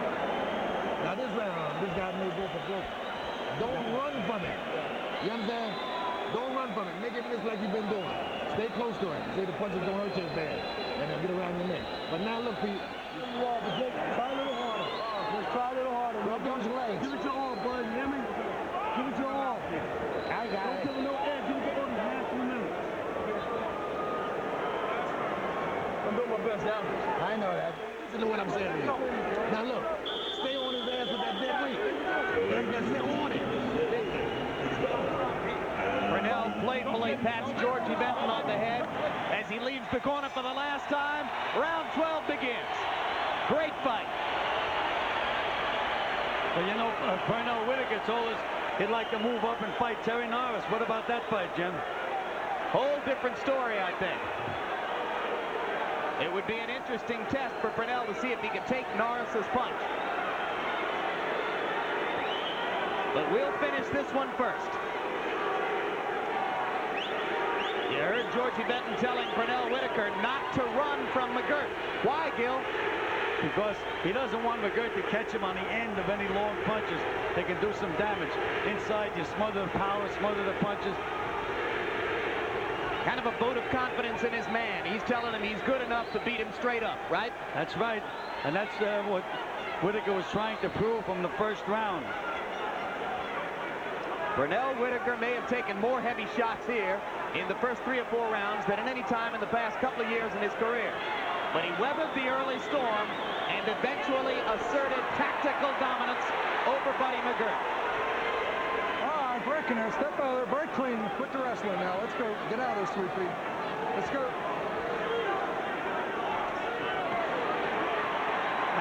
Now this round, this guy may go for broke. Don't run from it. You understand? Don't run from it. Make it look like you've been doing. Stay close to it. See the punches don't hurt you as bad. And then get around your neck. But now look, Pete. Try a little harder. Just try a little harder. Rub those legs. Give it your all, bud. You hear me? Give it your all. I got Don't it. give it no air. Give it your orders half a minute. I'm doing my best now. I know that. Listen to what I'm saying to you. Now look. Stay on his ass with that dead weight. That's it on it. Pernell playfully pats Georgie Benton on the head as he leaves the corner for the last time. Round 12 begins. Great fight. Well, you know, Pernell Whitaker told us he'd like to move up and fight Terry Norris. What about that fight, Jim? Whole different story, I think. It would be an interesting test for Pernell to see if he can take Norris's punch. But we'll finish this one first. You heard Georgie Benton telling Pernell Whitaker not to run from McGirt. Why, Gil? Because he doesn't want McGirt to catch him on the end of any long punches. They can do some damage. Inside, you smother the power, smother the punches. Kind of a vote of confidence in his man. He's telling him he's good enough to beat him straight up, right? That's right. And that's what Whitaker was trying to prove from the first round. Pernell Whitaker may have taken more heavy shots here in the first 3 or 4 rounds than at any time in the past couple of years in his career. But he weathered the early storm and eventually asserted tactical dominance over Buddy McGirt. All right, breaking there. Step out of there. Break clean. Quit the wrestling now. Let's go. Get out of there, Sweet Pea. Let's go.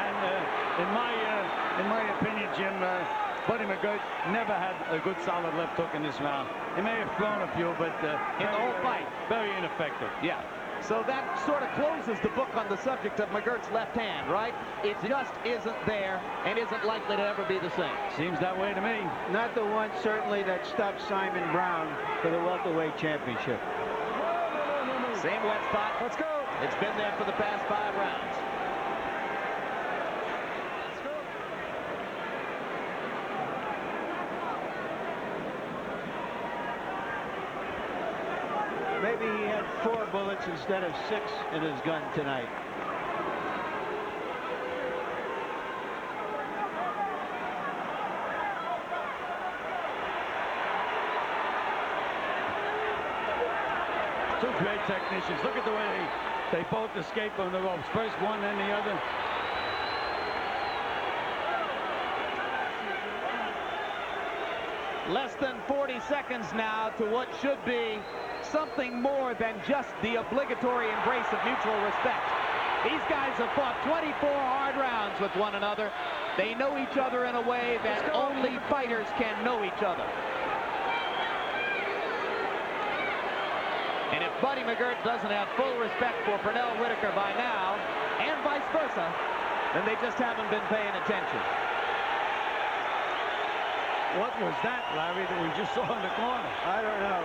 And in my opinion, Jim, Buddy McGirt never had a good solid left hook in this round. He may have thrown a few, but in the whole fight, very ineffective. Yeah. So that sort of closes the book on the subject of McGirt's left hand, right? It just isn't there and isn't likely to ever be the same. Seems that way to me. Not the one, certainly, that stopped Simon Brown for the welterweight championship. Same wet spot. Let's go. It's been there for the past 5 rounds. Let's go. Maybe he had 4 bullets instead of 6 in his gun tonight. Two great technicians. Look at the way they both escape on the ropes. First one, then the other. Less than 40 seconds now to what should be something more than just the obligatory embrace of mutual respect. These guys have fought 24 hard rounds with one another. They know each other in a way that only fighters can know each other. And if Buddy McGirt doesn't have full respect for Pernell Whitaker by now, and vice versa, then they just haven't been paying attention. What was that, Larry, that we just saw in the corner? I don't know.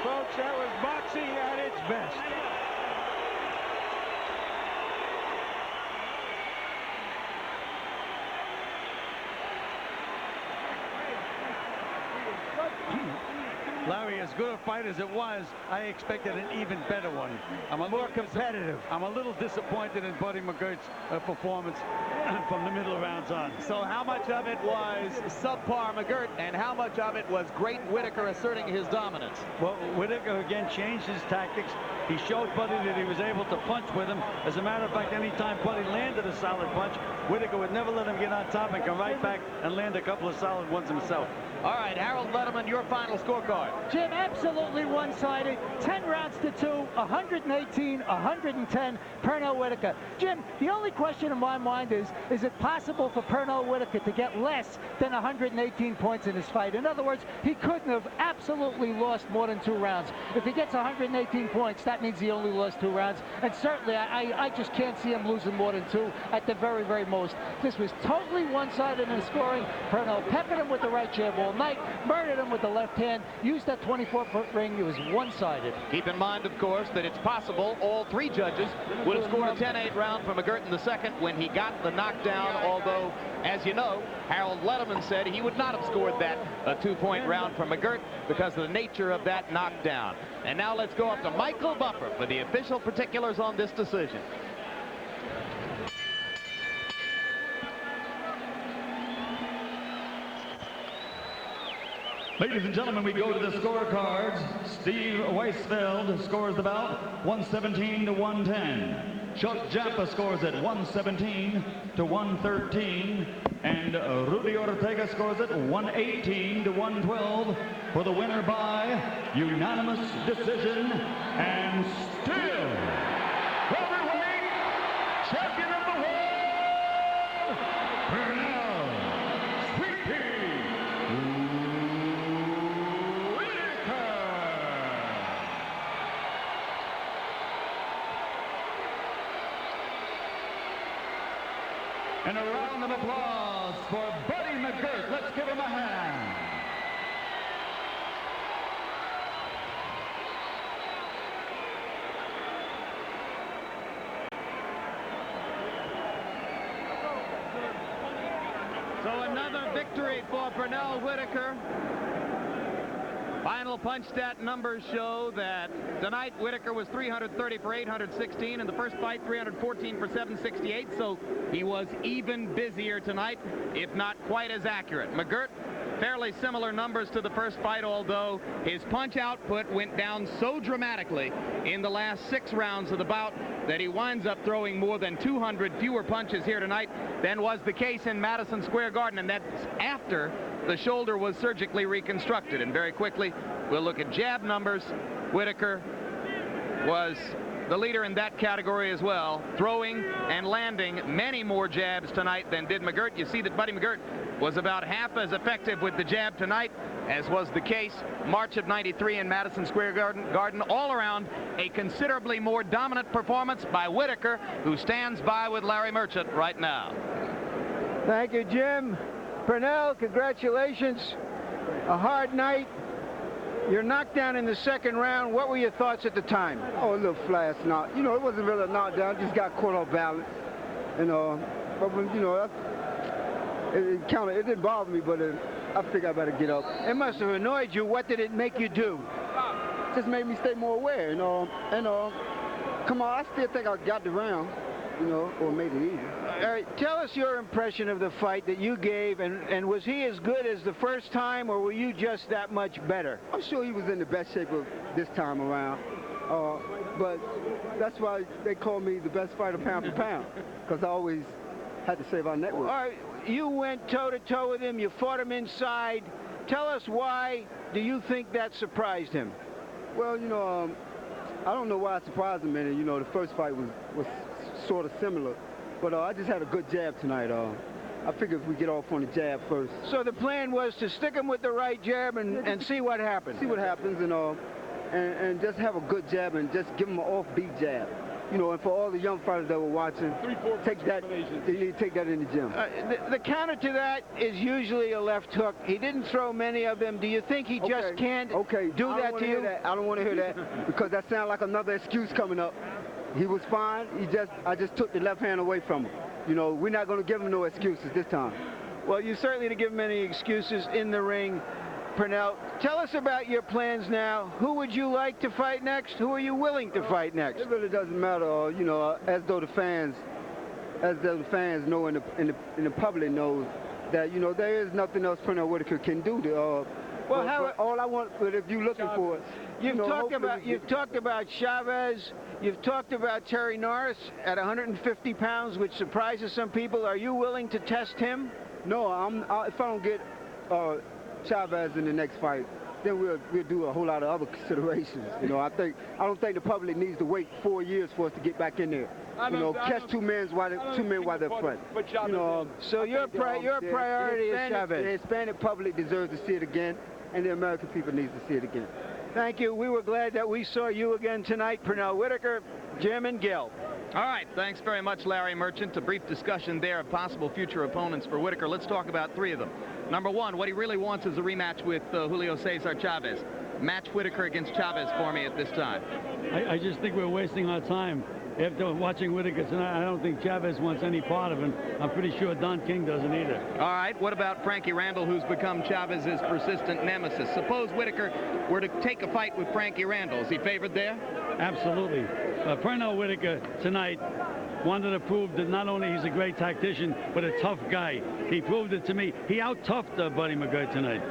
Folks, that was boxing at its best. Larry, as good a fight as it was, I expected an even better one. More competitive. I'm a little disappointed in Buddy McGirt's performance from the middle rounds on. So how much of it was subpar McGirt, and how much of it was great Whitaker asserting his dominance? Well, Whitaker again changed his tactics. He showed Buddy that he was able to punch with him. As a matter of fact, anytime Buddy landed a solid punch, Whitaker would never let him get on top and come right back and land a couple of solid ones himself. All right, Harold Letterman, your final scorecard. Jim, absolutely one-sided. 10 rounds to 2, 118, 110, Pernell Whitaker. Jim, the only question in my mind is it possible for Pernell Whitaker to get less than 118 points in this fight? In other words, he couldn't have absolutely lost more than 2 rounds. If he gets 118 points, that means he only lost 2 rounds. And certainly, I just can't see him losing more than 2 at the very, very most. This was totally one-sided in the scoring. Pernell peppered him with the right jab all night, murdered him with the left hand, used that 24-foot ring. It was one-sided. Keep in mind, of course, that it's possible all 3 judges would have scored a 10-8 round for McGirt in the second when he got the knockdown, although, as you know, Harold Letterman said he would not have scored that 2-point round for McGirt because of the nature of that knockdown. And now let's go up to Michael Buffer for the official particulars on this decision. Ladies and gentlemen, we go to the scorecards. Steve Weisfeld scores the bout 117 to 110. Chuck Jappa scores at 117 to 113. And Rudy Ortega scores it 118 to 112 for the winner by unanimous decision. And still, heavyweight champion of the world, Pernell Whitaker. And a round of applause for Buddy McGirt. Let's give him a hand. So another victory for Pernell Whitaker. Final punch stat numbers show that tonight Whitaker was 330 for 816. In the first fight, 314 for 768. So he was even busier tonight, if not quite as accurate. McGirt, fairly similar numbers to the first fight, although his punch output went down so dramatically in the last 6 rounds of the bout that he winds up throwing more than 200 fewer punches here tonight than was the case in Madison Square Garden, and that's after the shoulder was surgically reconstructed. And very quickly, we'll look at jab numbers. Whitaker was the leader in that category as well, throwing and landing many more jabs tonight than did McGirt. You see that Buddy McGirt was about half as effective with the jab tonight as was the case March of '93 in Madison Square Garden. All around, a considerably more dominant performance by Whitaker, who stands by with Larry Merchant right now. Thank you, Jim. Pernell, congratulations. A hard night. You're knocked down in the second round. What were your thoughts at the time? Oh, a little flash knock. You know, it wasn't really a knockdown. Just got caught off balance. You know, but when, you know, it didn't bother me, but I figured I better get up. It must have annoyed you. What did it make you do? Just made me stay more aware, you know. And come on, I still think I got the round, you know, or made it easy. Tell us your impression of the fight that you gave, and was he as good as the first time, or were you just that much better? I'm sure he was in the best shape of this time around, but that's why they call me the best fighter pound for pound, because I always had to save our network. All right, you went toe-to-toe with him, you fought him inside. Tell us why do you think that surprised him? Well, you know, I don't know why it surprised him, and you know, the first fight was sort of similar, but I just had a good jab tonight. I figured if we get off on the jab first. So the plan was to stick him with the right jab and see what happens. See what happens, and just have a good jab and just give him an offbeat jab. You know, and for all the young fighters that were watching, take that. They need to take that in the gym. The counter to that is usually a left hook. He didn't throw many of them. Do you think he just can't do that to you? I don't want to hear that because that sounds like another excuse coming up. He was fine. I just took the left hand away from him. You know, we're not going to give him no excuses this time. Well, you certainly didn't give him any excuses in the ring. Pernell, tell us about your plans now. Who would you like to fight next? Who are you willing to fight next? It really doesn't matter, you know, as though the fans know and the public knows that, you know, there is nothing else Pernell Whitaker can do. But all I want, but if you're looking for it, you've talked about Chavez. You've talked about Terry Norris at 150 pounds, which surprises some people. Are you willing to test him? No, if I don't get Chavez in the next fight, then we'll do a whole lot of other considerations. You know, I don't think the public needs to wait 4 years for us to get back in there. You know, catch two men while they're front. You know, so your priority is Chavez. The Hispanic public deserves to see it again, and the American people needs to see it again. Thank you. We were glad that we saw you again tonight, Pernell Whitaker, Jim, and Gil. All right, thanks very much, Larry Merchant. A brief discussion there of possible future opponents for Whitaker. Let's talk about three of them. Number one, what he really wants is a rematch with Julio Cesar Chavez. Match Whitaker against Chavez for me at this time. I just think we're wasting our time. After watching Whitaker tonight, I don't think Chavez wants any part of him. I'm pretty sure Don King doesn't either. All right, what about Frankie Randall, who's become Chavez's persistent nemesis? Suppose Whitaker were to take a fight with Frankie Randall. Is he favored there? Absolutely. Pernell Whitaker tonight wanted to prove that not only he's a great tactician, but a tough guy. He proved it to me. He out-toughed Buddy McGirt tonight.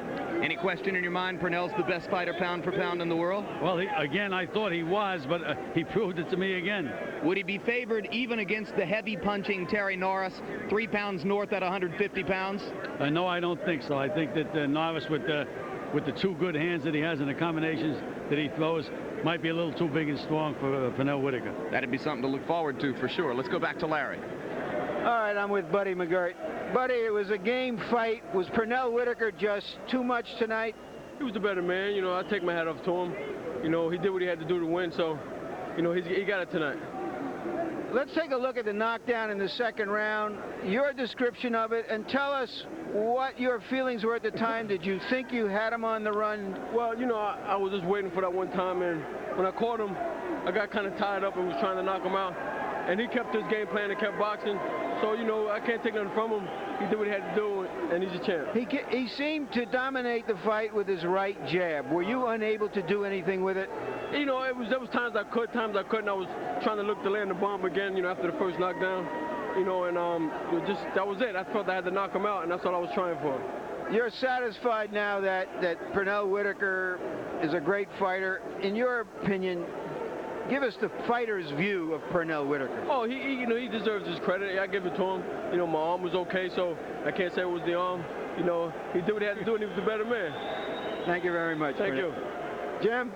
Any question in your mind Pernell's the best fighter pound for pound in the world? Well, again, I thought he was, but he proved it to me again. Would he be favored even against the heavy punching Terry Norris, 3 pounds north at 150 pounds? No, I don't think so. I think that Norris, with the two good hands that he has and the combinations that he throws, might be a little too big and strong for Pernell Whitaker. That'd be something to look forward to for sure. Let's go back to Larry. All right, I'm with Buddy McGirt. Buddy, it was a game fight. Was Pernell Whitaker just too much tonight? He was the better man. You know, I take my hat off to him. You know, he did what he had to do to win, so, you know, he got it tonight. Let's take a look at the knockdown in the second round, your description of it, and tell us what your feelings were at the time. Did you think you had him on the run? Well, you know, I was just waiting for that one time, and when I caught him, I got kind of tied up and was trying to knock him out. And he kept his game plan and kept boxing. So, you know, I can't take nothing from him. He did what he had to do, and he's a champ. He seemed to dominate the fight with his right jab. Were you unable to do anything with it? You know, there was times I could, times I couldn't. I was trying to look to land the bomb again, you know, after the first knockdown. You know, and that was it. I felt I had to knock him out, and that's what I was trying for. You're satisfied now that Pernell Whitaker is a great fighter. In your opinion, give us the fighter's view of Pernell Whitaker. Oh, you know, he deserves his credit. I give it to him. You know, my arm was okay, so I can't say it was the arm. You know, he did what he had to do, and he was the better man. Thank you very much. Thank you. Jim?